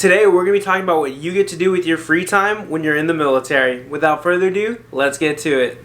Today we're going to be talking about what you get to do with your free time when you're in the military. Without further ado, let's get to it.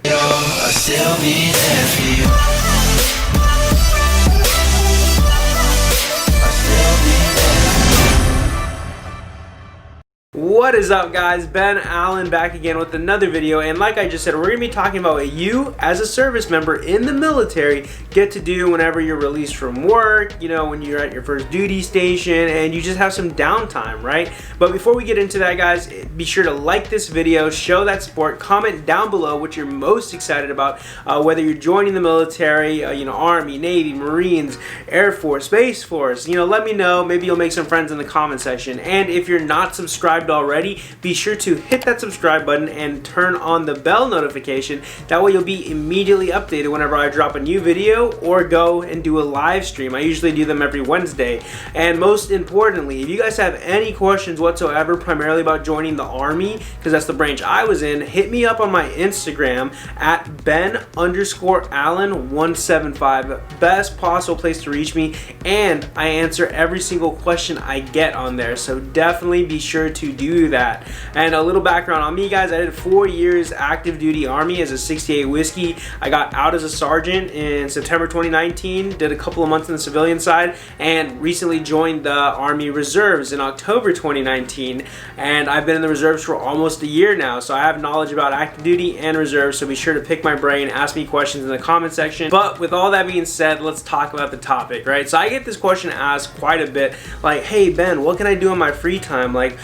What is up, guys? Ben Allen back again with another video, and like I just said, we're going to be talking about what you as a service member in the military get to do whenever you're released from work, you know, when you're at your first duty station and you just have some downtime, right? But before we get into that, guys, be sure to like this video, show that support, comment down below what you're most excited about, whether you're joining the military, you know, Army, Navy, Marines, Air Force, Space Force, you know, let me know. Maybe you'll make some friends in the comment section. And if you're not subscribed already, be sure to hit that subscribe button and turn on the bell notification. That way you'll be immediately updated whenever I drop a new video or go and do a live stream. I usually do them every Wednesday. And most importantly, if you guys have any questions whatsoever, primarily about joining the Army, because that's the branch I was in, hit me up on my Instagram at Ben_Allen175. Best possible place to reach me, and I answer every single question I get on there, so definitely be sure to do that. And a little background on me, guys: I did 4 years active duty Army as a 68 whiskey. I got out as a sergeant in September 2019, did a couple of months on the civilian side, and recently joined the Army Reserves in October 2019. And I've been in the reserves for almost a year now, so I have knowledge about active duty and reserves, so be sure to pick my brain, ask me questions in the comment section. But with all that being said, let's talk about the topic, right? So I get this question asked quite a bit, like, hey Ben, what can I do in my free time? Like,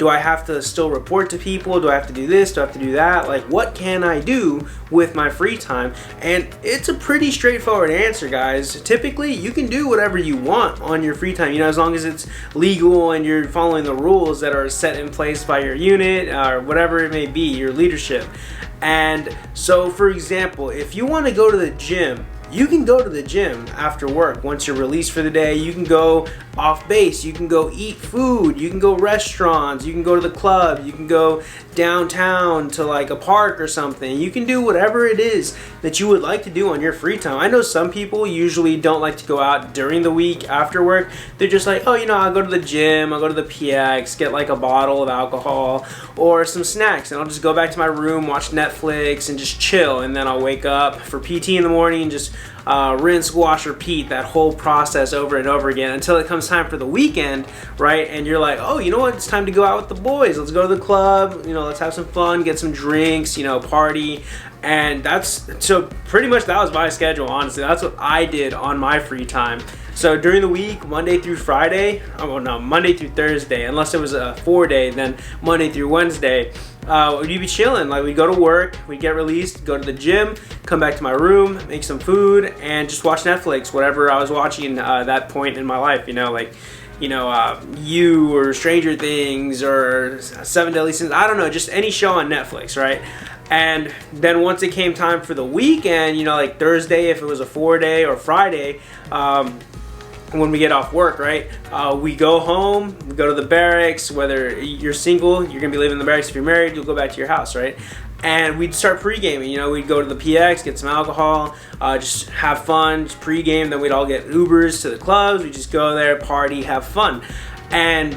do I have to still report to people? Do I have to do this? Do I have to do that? Like, what can I do with my free time? And it's a pretty straightforward answer, guys. Typically, you can do whatever you want on your free time, you know, as long as it's legal and you're following the rules that are set in place by your unit or whatever it may be, your leadership. And so, for example, if you want to go to the gym, you can go to the gym after work. Once you're released for the day, you can go off base, you can go eat food, you can go restaurants, you can go to the club, you can go downtown to like a park or something. You can do whatever it is that you would like to do on your free time. I know some people usually don't like to go out during the week after work. They're just like, oh, you know, I'll go to the gym, I'll go to the PX, get like a bottle of alcohol or some snacks, and I'll just go back to my room, watch Netflix, and just chill. And then I'll wake up for PT in the morning and just rinse, wash, repeat that whole process over and over again until it comes time for the weekend, right? And you're like, oh, you know what? It's time to go out with the boys. Let's go to the club. You know, let's have some fun, get some drinks, you know, party. And so pretty much that was my schedule, honestly. That's what I did on my free time. So during the week, Monday through Friday, oh no, Monday through Thursday, unless it was a 4-day, then Monday through Wednesday, we'd be chilling. Like, we'd go to work, we'd get released, go to the gym, come back to my room, make some food, and just watch Netflix, whatever I was watching that point in my life, you know, like, you know, You or Stranger Things or 7 Deadly Sins, I don't know, just any show on Netflix, right? And then once it came time for the weekend, you know, like Thursday, if it was a 4-day, or Friday, when we get off work, right, we go home, we go to the barracks. Whether you're single, you're gonna be living in the barracks. If you're married, you'll go back to your house, right? And we'd start pre-gaming. You know, we'd go to the PX, get some alcohol, just have fun, just pre-game. Then we'd all get Ubers to the clubs. We just go there, party, have fun. And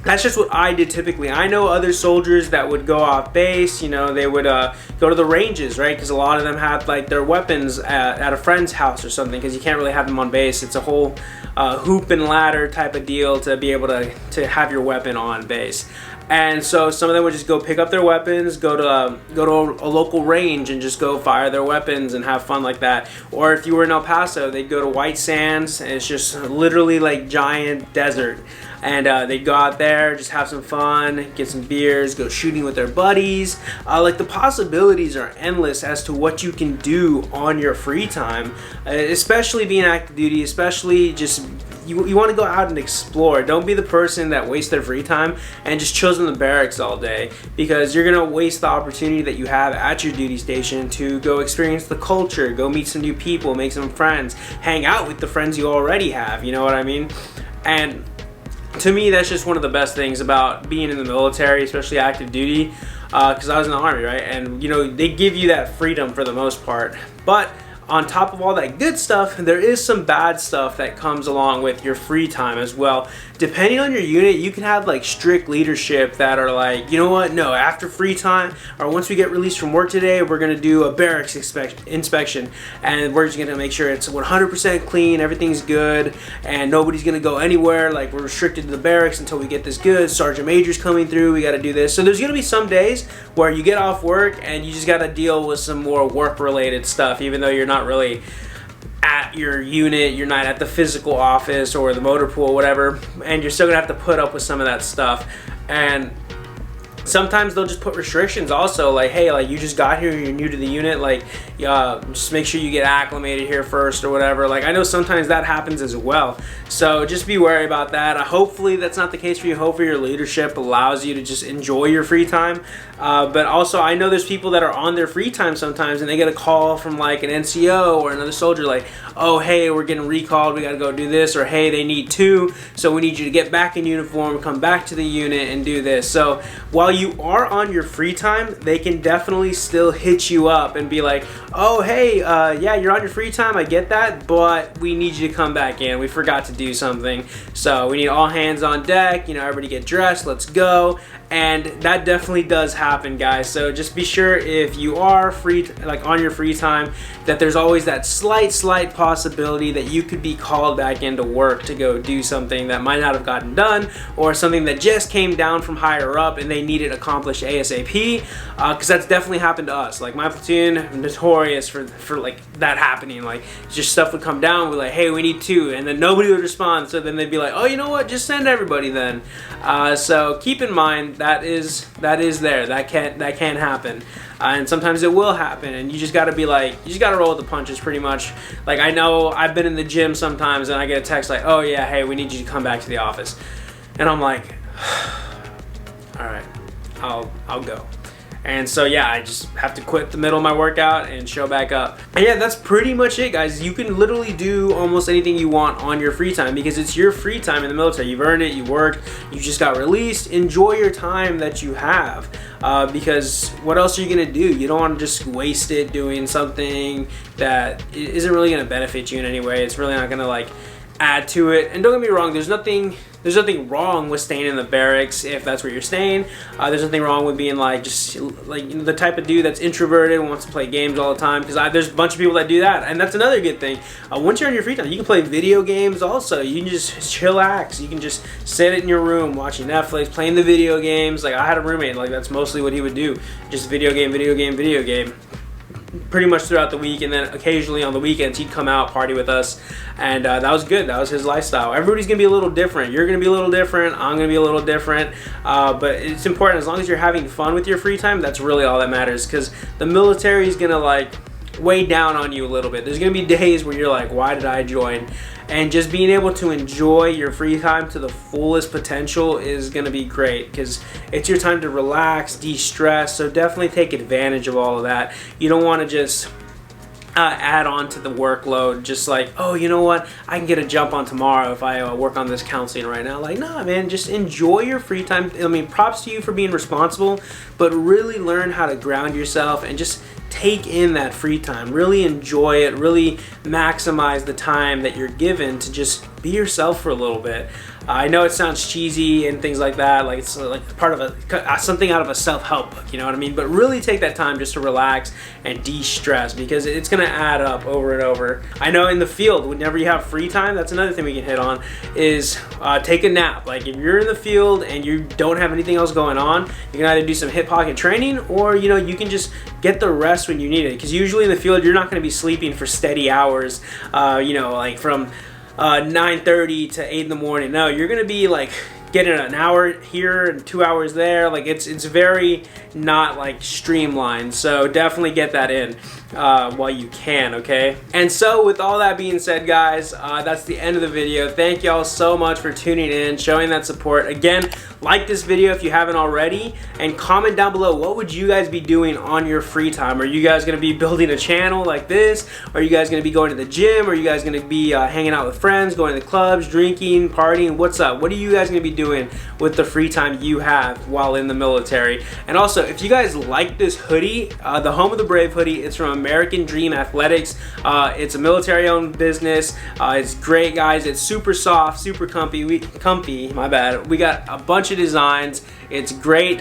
that's just what I did typically. I know other soldiers that would go off base, you know, they would go to the ranges, right? Because a lot of them had like their weapons at a friend's house or something, because you can't really have them on base. It's a whole hoop and ladder type of deal to be able to have your weapon on base. And so some of them would just go pick up their weapons, go to a local range and just go fire their weapons and have fun like that. Or if you were in El Paso, they'd go to White Sands, and it's just literally like giant desert. And they'd go out there, just have some fun, get some beers, go shooting with their buddies. Like, the possibilities are endless as to what you can do on your free time, especially being active duty, especially just you want to go out and explore. Don't be the person that wastes their free time and just chills in the barracks all day, because you're going to waste the opportunity that you have at your duty station to go experience the culture, go meet some new people, make some friends, hang out with the friends you already have, you know what I mean? And to me, that's just one of the best things about being in the military, especially active duty, because I was in the Army, right? And, you know, they give you that freedom for the most part. But on top of all that good stuff, there is some bad stuff that comes along with your free time as well. depending on your unit, you can have like strict leadership that are like, you know what, no, after free time or once we get released from work today, we're gonna do a barracks inspection, and we're just gonna make sure it's 100% clean, everything's good, and nobody's gonna go anywhere. Like, we're restricted to the barracks until we get this good. Sergeant Major's coming through, we gotta do this. So there's gonna be some days where you get off work and you just gotta deal with some more work related stuff, even though you're not really at your unit, you're not at the physical office or the motor pool, whatever, and you're still gonna have to put up with some of that stuff. And sometimes they'll just put restrictions also, like, hey, like, you just got here, you're new to the unit, like, just make sure you get acclimated here first or whatever. Like, I know sometimes that happens as well, so just be wary about that. Hopefully that's not the case for you. Hopefully your leadership allows you to just enjoy your free time, but also I know there's people that are on their free time sometimes and they get a call from like an NCO or another soldier like, oh, hey, we're getting recalled, we gotta go do this, or hey, they need two, so we need you to get back in uniform, come back to the unit and do this. So while you are on your free time, they can definitely still hit you up and be like, oh, hey, yeah, you're on your free time, I get that, but we need you to come back in, we forgot to do something, so we need all hands on deck, you know, everybody get dressed, let's go. And that definitely does happen, guys. So just be sure if you are free, like on your free time, that there's always that slight possibility that you could be called back into work to go do something that might not have gotten done, or something that just came down from higher up and they need it accomplished ASAP, because that's definitely happened to us. Like, my platoon, notorious for like that happening. Like, just stuff would come down, we're like, hey, we need two, and then nobody would respond, so then they'd be like, oh, you know what, just send everybody then. So keep in mind that is there, that can happen, and sometimes it will happen, and you just got to be like, you just got to roll with the punches pretty much. Like, I know I've been in the gym sometimes and I get a text like, oh yeah, hey, we need you to come back to the office, and I'm like, all right, I'll go. And so yeah, I just have to quit the middle of my workout and show back up. And yeah, that's pretty much it, guys. You can literally do almost anything you want on your free time because it's your free time in the military. You've earned it, you worked, you just got released. Enjoy your time that you have, because what else are you gonna do? You don't want to just waste it doing something that isn't really gonna benefit you in any way. It's really not gonna like add to it. And don't get me wrong, there's nothing wrong with staying in the barracks if that's where you're staying. There's nothing wrong with being like, just like, you know, the type of dude that's introverted and wants to play games all the time, because there's a bunch of people that do that, and that's another good thing. Once you're in your free time, you can play video games also. You can just chillax. You can just sit in your room watching Netflix, playing the video games. Like, I had a roommate, like, that's mostly what he would do, just video game pretty much throughout the week, and then occasionally on the weekends he'd come out, party with us, and that was good. That was his lifestyle. Everybody's gonna be a little different. You're gonna be a little different, I'm gonna be a little different, but it's important, as long as you're having fun with your free time, that's really all that matters, because the military is gonna like weigh down on you a little bit. There's gonna be days where you're like, why did I join? And just being able to enjoy your free time to the fullest potential is gonna be great, because it's your time to relax, de-stress, so definitely take advantage of all of that. You don't want to just add on to the workload, just like, oh, you know what, I can get a jump on tomorrow if I work on this counseling right now. Like, nah, man, just enjoy your free time. I mean, props to you for being responsible, but really learn how to ground yourself and just take in that free time. Really enjoy it. Really maximize the time that you're given to just be yourself for a little bit. I know it sounds cheesy and things like that, like it's like part of something out of a self-help book, you know what I mean? But really take that time just to relax and de-stress, because it's gonna add up over and over. I know in the field, whenever you have free time, that's another thing we can hit on, is take a nap. Like, if you're in the field and you don't have anything else going on, you can either do some hip pocket training, or you know, you can just get the rest when you need it, because usually in the field you're not going to be sleeping for steady hours, you know, like from 9:30 to 8 in the morning. No, you're gonna be like getting an hour here and 2 hours there. Like, it's very not like streamlined, so definitely get that in while you can, okay? And so with all that being said, guys, that's the end of the video. Thank y'all so much for tuning in, showing that support. Again, like this video if you haven't already, and comment down below, what would you guys be doing on your free time? Are you guys gonna be building a channel like this? Are you guys gonna be going to the gym? Are you guys gonna be hanging out with friends, going to the clubs, drinking, partying? What's up? What are you guys gonna be doing with the free time you have while in the military? And also, if you guys like this hoodie, the Home of the Brave hoodie, it's from American Dream Athletics. It's a military-owned business. It's great, guys. It's super soft, super comfy. My bad. We got a bunch of designs. It's great.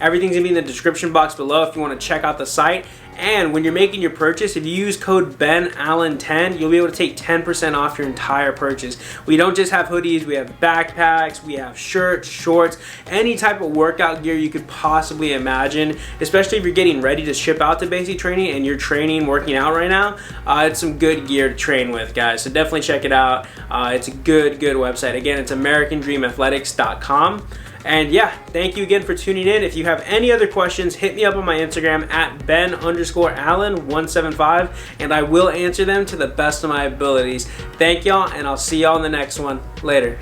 Everything's gonna be in the description box below if you want to check out the site. And when you're making your purchase, if you use code BENALLEN10, you'll be able to take 10% off your entire purchase. We don't just have hoodies, we have backpacks, we have shirts, shorts, any type of workout gear you could possibly imagine, especially if you're getting ready to ship out to basic training and you're training, working out right now. It's some good gear to train with, guys. So definitely check it out. It's a good website. Again, it's AmericanDreamAthletics.com. And yeah, thank you again for tuning in. If you have any other questions, hit me up on my Instagram at Ben_Allen175, and I will answer them to the best of my abilities. Thank y'all, and I'll see y'all in the next one. Later.